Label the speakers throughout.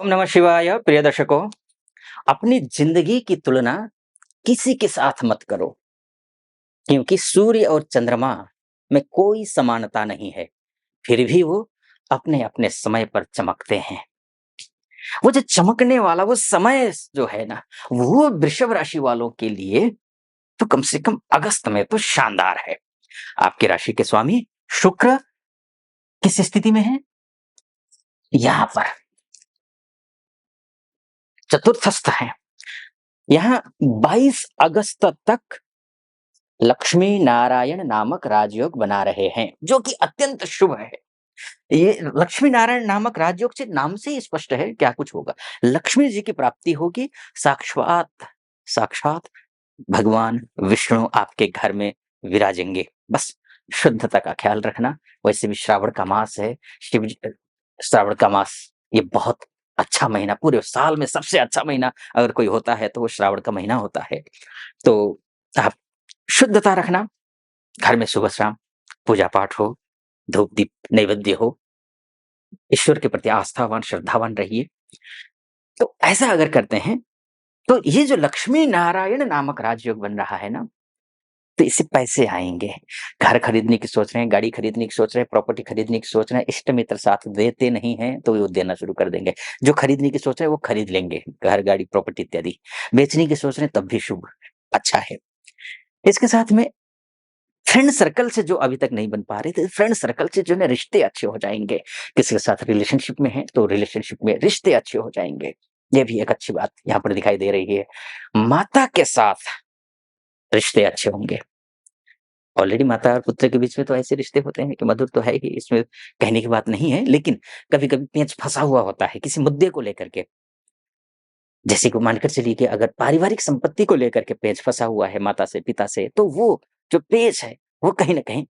Speaker 1: ओम नमः शिवाय। प्रिय दर्शकों, अपनी जिंदगी की तुलना किसी के साथ मत करो, क्योंकि सूर्य और चंद्रमा में कोई समानता नहीं है। फिर भी वो अपने अपने समय पर चमकते हैं। वो जो चमकने वाला वो समय जो है ना, वो वृषभ राशि वालों के लिए तो कम से कम अगस्त में तो शानदार है। आपकी राशि के स्वामी शुक्र किस स्थिति में है? यहाँ पर चतुर्थस्थ है। यहाँ 22 अगस्त तक लक्ष्मी नारायण नामक राजयोग बना रहे हैं, जो कि अत्यंत शुभ है। ये लक्ष्मी नारायण नामक राजयोग से नाम से ही स्पष्ट है क्या कुछ होगा। लक्ष्मी जी की प्राप्ति होगी। साक्षात साक्षात भगवान विष्णु आपके घर में विराजेंगे। बस शुद्धता का ख्याल रखना। वैसे भी श्रावण का मास है। शिव जी श्रावण का मास ये बहुत अच्छा महीना, पूरे साल में सबसे अच्छा महीना अगर कोई होता है तो वो श्रावण का महीना होता है। तो आप शुद्धता रखना। घर में सुबह शाम पूजा पाठ हो, धूप दीप नैवेद्य हो, ईश्वर के प्रति आस्थावान श्रद्धावान रहिए। तो ऐसा अगर करते हैं तो ये जो लक्ष्मी नारायण नामक राजयोग बन रहा है ना, तो इससे पैसे आएंगे। घर खरीदने की सोच रहे हैं, गाड़ी खरीदने की सोच रहे हैं, प्रॉपर्टी खरीदने की सोच रहे हैं, इष्ट मित्र साथ देते नहीं हैं तो वो देना शुरू कर देंगे। जो खरीदने की सोच रहे हैं वो खरीद लेंगे, घर गाड़ी प्रॉपर्टी इत्यादि। बेचने की सोच रहे हैं तब भी शुभ अच्छा है। इसके साथ में फ्रेंड सर्कल से जो अभी तक नहीं बन पा रहे थे, फ्रेंड सर्कल से जो है रिश्ते अच्छे हो जाएंगे। किसी के साथ रिलेशनशिप में है तो रिलेशनशिप में रिश्ते अच्छे हो जाएंगे। ये भी एक अच्छी बात यहाँ पर दिखाई दे रही है। माता के साथ रिश्ते अच्छे होंगे। ऑलरेडी माता और पुत्र के बीच में तो ऐसे रिश्ते होते हैं कि मधुर तो है ही, इसमें कहने की बात नहीं है। लेकिन कभी कभी पेंच फंसा हुआ होता है किसी मुद्दे को लेकर के। जैसे को मानकर चलिए कि अगर पारिवारिक संपत्ति को लेकर के पेंच फंसा हुआ है माता से पिता से, तो वो जो पेच है वो कहीं ना कहीं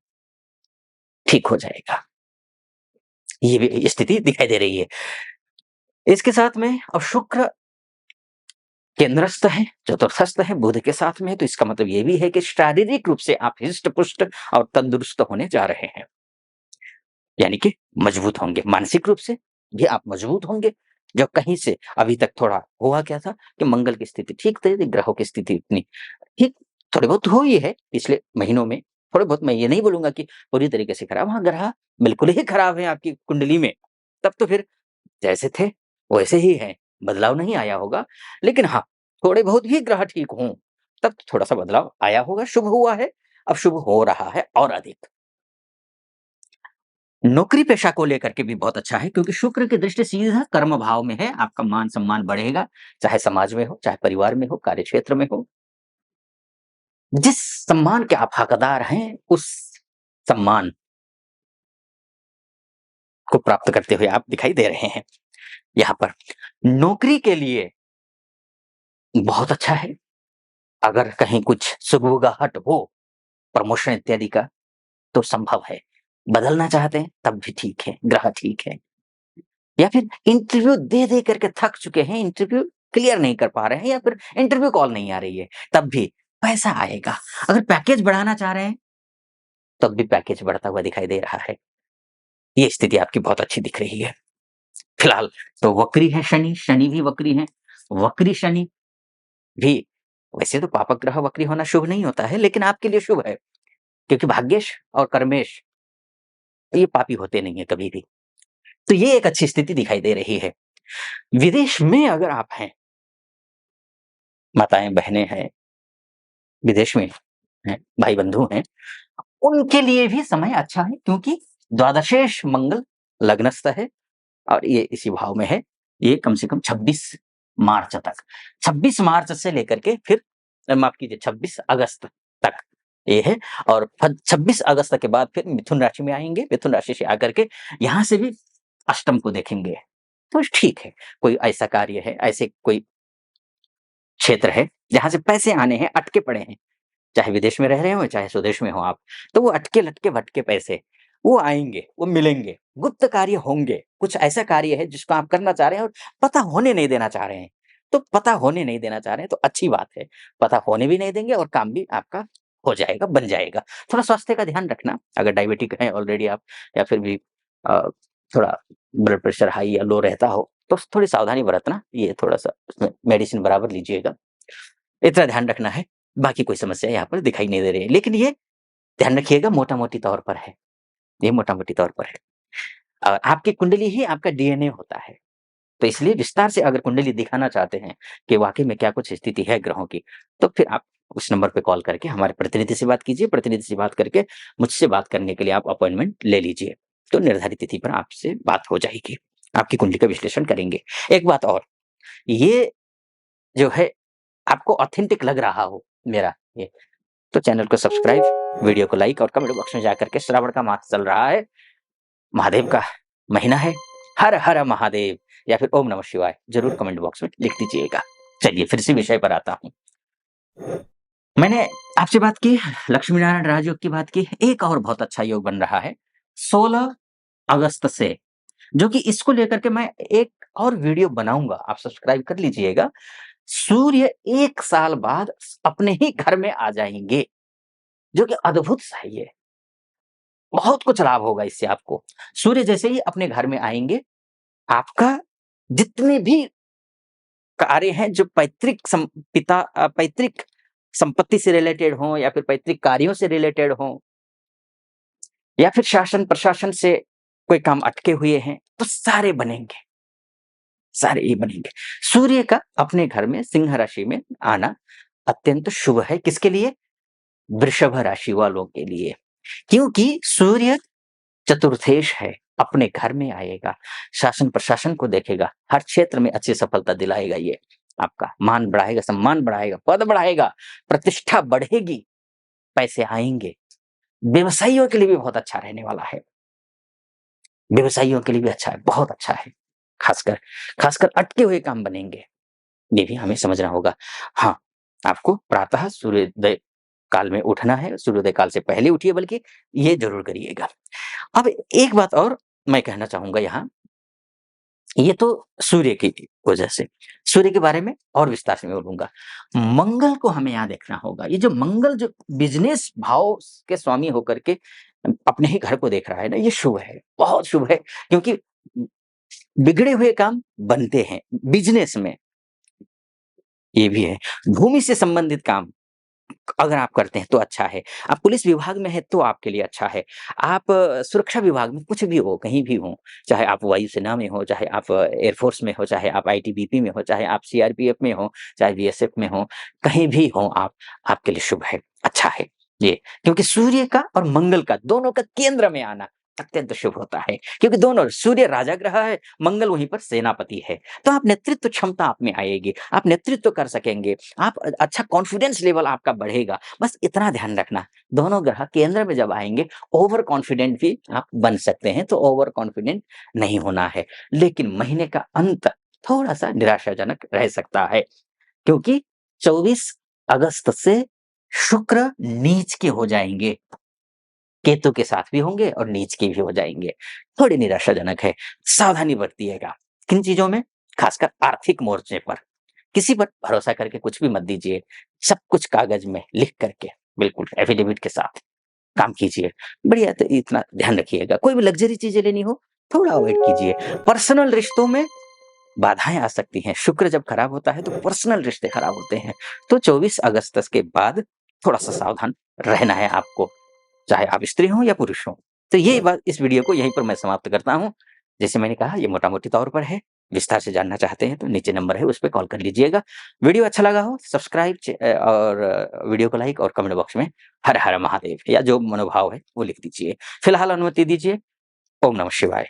Speaker 1: ठीक हो जाएगा। ये भी स्थिति दिखाई दे रही है। इसके साथ में अब शुक्र केंद्रस्थ है, चतुर्थस्थ है बुध के साथ में, तो इसका मतलब ये भी है कि शारीरिक रूप से आप हिष्ट पुष्ट और तंदुरुस्त होने जा रहे हैं। यानी कि मजबूत होंगे। मानसिक रूप से भी आप मजबूत होंगे। जो कहीं से अभी तक थोड़ा हुआ क्या था कि मंगल की स्थिति ठीक थी, ग्रहों की स्थिति इतनी ठीक थोड़ी बहुत हुई है पिछले महीनों में। थोड़े बहुत, मैं ये नहीं बोलूंगा कि पूरी तरीके से खराब। हाँ, ग्रह बिल्कुल ही खराब है आपकी कुंडली में। तब तो फिर जैसे थे वैसे ही हैं, बदलाव नहीं आया होगा। लेकिन हाँ, थोड़े बहुत भी ग्रह ठीक हों, तब थोड़ा-सा बदलाव आया होगा, शुभ हुआ है, अब शुभ हो रहा है और अधिक। नौकरी पेशा को लेकर के भी बहुत अच्छा है, क्योंकि शुक्र की दृष्टि सीधा कर्म भाव में है। आपका मान-सम्मान बढ़ेगा, चाहे समाज में हो, चाहे परिवार में हो, कार्यक्षेत्र में हो। जिस सम्मान के आप हकदार हैं, उस सम्मान को प्राप्त करते हुए आप दिखाई दे रहे हैं। यहाँ पर नौकरी के लिए बहुत अच्छा है। अगर कहीं कुछ सुगबुगाहट हो, प्रमोशन इत्यादि का, तो संभव है। बदलना चाहते हैं तब भी ठीक है, ग्रह ठीक है। या फिर इंटरव्यू दे करके थक चुके हैं, इंटरव्यू क्लियर नहीं कर पा रहे हैं, या फिर इंटरव्यू कॉल नहीं आ रही है, तब भी पैसा आएगा। अगर पैकेज बढ़ाना चाह रहे हैं, तब भी पैकेज बढ़ता हुआ दिखाई दे रहा है। ये स्थिति आपकी बहुत अच्छी दिख रही है। फिलहाल तो वक्री है शनि, शनि भी वक्री है। वक्री शनि भी, वैसे तो पापक ग्रह वक्री होना शुभ नहीं होता है, लेकिन आपके लिए शुभ है, क्योंकि भाग्येश और कर्मेश ये पापी होते नहीं है कभी भी। तो ये एक अच्छी स्थिति दिखाई दे रही है। विदेश में अगर आप हैं, माताएँ, बहनें हैं, विदेश में हैं, भाई-बंधु हैं, उनके लिए भी समय अच्छा है, क्योंकि द्वादशेष मंगल लग्नस्थ है और ये इसी भाव में है। ये कम से कम 26 मार्च तक, 26 मार्च से लेकर के फिर माफ़ कीजिए 26 अगस्त तक ये है। और 26 अगस्त के बाद फिर मिथुन राशि में आएँगे। मिथुन राशि से आकर के यहाँ से भी अष्टम को देखेंगे। तो ठीक है, कोई ऐसा कार्य है, ऐसे कोई क्षेत्र है जहाँ से पैसे आने हैं, अटके पड़े हैं। चाहे विदेश में रह रहे हो, चाहे स्वदेश में हो आप, तो वो अटके-लटके-भटके पैसे, वो आएँगे, वो मिलेंगे, गुप्त कार्य होंगे। कुछ ऐसा कार्य है जिसको आप करना चाह रहे हैं और पता होने नहीं देना चाह रहे हैं। तो पता होने नहीं देना चाह रहे हैं तो अच्छी बात है। पता होने भी नहीं देंगे और काम भी आपका हो जाएगा, बन जाएगा। थोड़ा स्वास्थ्य का ध्यान रखना, अगर डायबिटिक हैं ऑलरेडी आप, या फिर भी अ, थोड़ा ब्लड प्रेशर हाई या लो रहता हो, तो थोड़ी सावधानी बरतना, ये थोड़ा-सा उसमें मेडिसिन बराबर लीजिएगा, इतना ध्यान रखना है। बाकी कोई समस्या यहाँ पर दिखाई नहीं दे रही है। लेकिन ये ध्यान रखिएगा मोटा-मोटी तौर पर है, ये मोटा-मोटी तौर पर है। आपकी कुंडली ही आपका डीएनए होता है। तो इसलिए विस्तार से अगर कुंडली दिखाना चाहते हैं कि वाक़ई में क्या कुछ स्थिति है ग्रहों की, तो फिर आप उस नंबर पे कॉल करके हमारे प्रतिनिधि से बात कीजिए। प्रतिनिधि से बात करके मुझसे बात करने के लिए आप अपॉइंटमेंट ले लीजिए। तो निर्धारित तिथि पर आपसे बात हो जाएगी। आपकी कुंडली का विश्लेषण करेंगे। एक बात और, ये जो है आपको ऑथेंटिक लग रहा हो मेरा ये, तो चैनल को सब्सक्राइब, वीडियो को लाइक और कमेंट बॉक्स में जाकर के श्रावण का मास चल रहा है, महादेव का महीना है, हर हर महादेव या फिर ओम नमः शिवाय ज़रूर कमेंट बॉक्स में लिख दीजिएगा। चलिए फिर से विषय पर आता हूँ। मैंने आपसे बात की, लक्ष्मी नारायण राजयोग की बात की, एक और बहुत अच्छा योग बन रहा है 16 अगस्त से, जो कि इसको लेकर के मैं एक और वीडियो बनाऊँगा, आप सब्सक्राइब कर लीजिएगा। सूर्य 1 साल बाद अपने ही घर में आ जाएँगे, जो कि अद्भुत सा है ये। बहुत कुछ लाभ होगा इससे आपको। सूर्य जैसे ही अपने घर में आएँगे, आपका जितने भी कार्य हैं जो पैतृक संपत्ति से रिलेटेड हों या फिर पैतृक कार्यों से रिलेटेड हों या फिर शासन-प्रशासन से कोई काम अटके हुए हैं, तो सारे बनेंगे, सारे ही बनेंगे। सूर्य का अपने घर में सिंह राशि में आना अत्यंत शुभ है, किसके लिए? वृषभ राशि वालों के लिए। क्योंकि सूर्य चतुर्थेश है, अपने घर में आएगा, शासन-प्रशासन को देखेगा, हर क्षेत्र में अच्छी सफलता दिलाएगा ये। आपका मान बढ़ाएगा, सम्मान बढ़ाएगा, पद बढ़ाएगा, प्रतिष्ठा बढ़ेगी, पैसे आएँगे। व्यवसायियों के लिए भी बहुत अच्छा रहने वाला है। व्यवसायियों के लिए भी अच्छा है, बहुत अच्छा है। खासकर खासकर अटके हुए काम बनेंगे, ये भी हमें समझना होगा। हाँ, आपको प्रातः सूर्योदय काल में उठना है, सूर्योदय काल से पहले उठिए बल्कि, ये ज़रूर करिएगा। अब एक बात और मैं कहना चाहूँगा यहाँ, ये तो सूर्य की वजह से। सूर्य के बारे में और विस्तार से मैं बोलूँगा। मंगल को हमें यहाँ देखना होगा। ये जो मंगल जो बिज़नेस भाव के स्वामी होकर के अपने ही घर को देख रहा है ना, ये शुभ है, बहुत शुभ है, क्योंकि बिगड़े हुए काम बनते हैं, बिज़नेस में ये भी है। भूमि से संबंधित काम अगर आप करते हैं तो अच्छा है। आप पुलिस विभाग में हैं तो आपके लिए अच्छा है। आप सुरक्षा विभाग में कुछ भी हो, कहीं भी हो, चाहे आप वायुसेना में हो, चाहे आप एयरफोर्स में हो, चाहे आप आईटीबीपी में हो, चाहे आप सीआरपीएफ में हो, चाहे बीएसएफ में हो, कहीं भी हो आप, आपके लिए शुभ है, अच्छा है ये। क्योंकि सूर्य का और मंगल का दोनों का केंद्र में आना अत्यंत शुभ होता है, क्योंकि दोनों सूर्य राजा ग्रह है, मंगल वहीं पर सेनापति है। तो आप नेतृत्व क्षमता आप में आएगी, आप नेतृत्व कर सकेंगे, आप अच्छा कॉन्फिडेंस लेवल आपका बढ़ेगा। बस इतना ध्यान रखना, दोनों ग्रह केंद्र में जब आएँगे, ओवर कॉन्फिडेंट भी आप बन सकते हैं, तो ओवर कॉन्फिडेंट नहीं होना है। लेकिन महीने का अंत थोड़ा-सा निराशाजनक रह सकता है, क्योंकि 24 अगस्त से शुक्र नीच के हो जाएँगे। केतु के साथ भी होंगे और नीच के भी हो जाएँगे। थोड़ी निराशाजनक है, सावधानी बरतिएगा। किन चीज़ों में? खासकर आर्थिक मोर्चे पर। किसी पर भरोसा करके कुछ भी मत दीजिए। सब कुछ कागज़ में लिख करके, बिल्कुल एफ़िडेविट के साथ काम कीजिए। बढ़िया, तो इतना ध्यान रखिएगा। कोई भी लग्ज़री चीज़ें लेनी हो, थोड़ा अवॉइड कीजिए। पर्सनल रिश्तों में बाधाएँ आ सकती हैं। शुक्र जब खराब होता है तो पर्सनल रिश्ते खराब होते हैं। तो 24 अगस्त के बाद थोड़ा-सा सावधान रहना है आपको। चाहे आप स्त्री हों या पुरुष हों। तो ये बात, इस वीडियो को यहीं पर मैं समाप्त करता हूँ। जैसे मैंने कहा, ये मोटा-मोटी तौर पर है। विस्तार से जानना चाहते हैं तो नीचे नंबर है, उस पे कॉल कर लीजिएगा। वीडियो अच्छा लगा हो सब्सक्राइब और वीडियो को लाइक और कमेंट बॉक्स में हर हर महादेव या जो मनोभाव है वो लिख दीजिए। फिलहाल अनुमति दीजिए। ओम नमः शिवाय।